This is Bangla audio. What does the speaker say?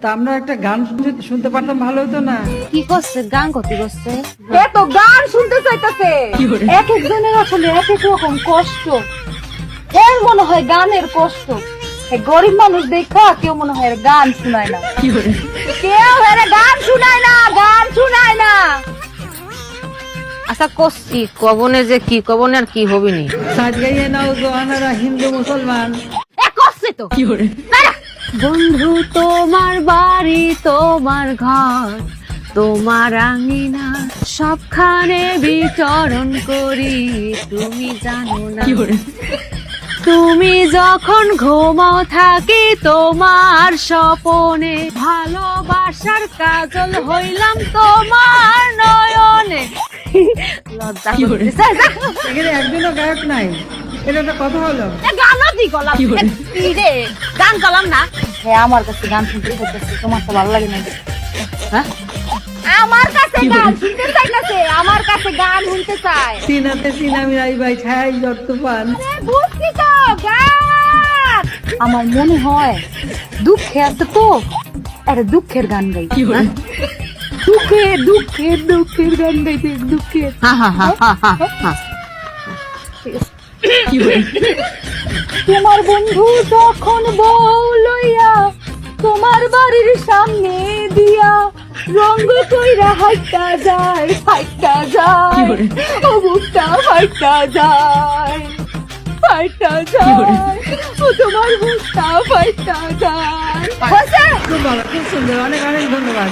তা আমরা একটা গান শুনতে পারতাম, ভালো হতো না? কি করছে? গান করতে করছে এ তো গান শুনতে চাইতেছে। এক একজনের আসলে এক এক রকম কষ্ট। এর মনে হয় গানের কষ্ট। গরিব মানুষ দেখা কেউ মনে হয় গান শুনায় না, কেউ এর গান শুনায় না, গান শুনায় না। আচ্ছা করছি, কবনে যে কি কবনে আর কি হবিনি। সাজ গাইয়ে নাও জোয়ানারা হিন্দু মুসলমান। এ করছে তো বন্ধু তোমার বাড়ি, তোমার ঘর, তোমার আঙিনা, সবখানে বিচরণ করি, তুমি জানো না। তুমি যখন ঘুমাও থাকি তোমার স্বপনে, ভালোবাসার কাজল হইলাম তোমার নয়নে। লজ্জা করতেছে। এখানে একজনও গায়ক নাই, এটা একটা কথা হলো? গানও দি গলাম রে, গান গলাম না। হ্যাঁ আমার কাছে গান শুনতে চাইতেছে, তোমার তো ভালো লাগে না? হ্যাঁ আমার কাছে গান শুনতে চাইতেছে, আমার কাছে গান শুনতে চায়। সিনাতে সিনা মিলাই ভাই ছাই জ্বর তুফান। বুঝছি তো গান। আমার মনে হয় দুঃখে আছে তো, আরে দুঃখের গান গাই। হ্যাঁ? দুঃখের দুঃখের দুঃখের গান গাইতে, দুঃখের। হ্যাঁ হ্যাঁ হ্যাঁ হ্যাঁ হ্যাঁ। তোমার বন্ধু যখন বউ লইয়া তোমার বাড়ির সামনে দিয়া রঙ্গ কইরা হাইটা যায়, ফাইটা যায়, ও বুকটা ফাইটা যায়, ফাইটা যায়, ও তোমার বুকটা ফাইটা যায়। খুব ভালো, খুব সুন্দর, অনেক অনেক ধন্যবাদ।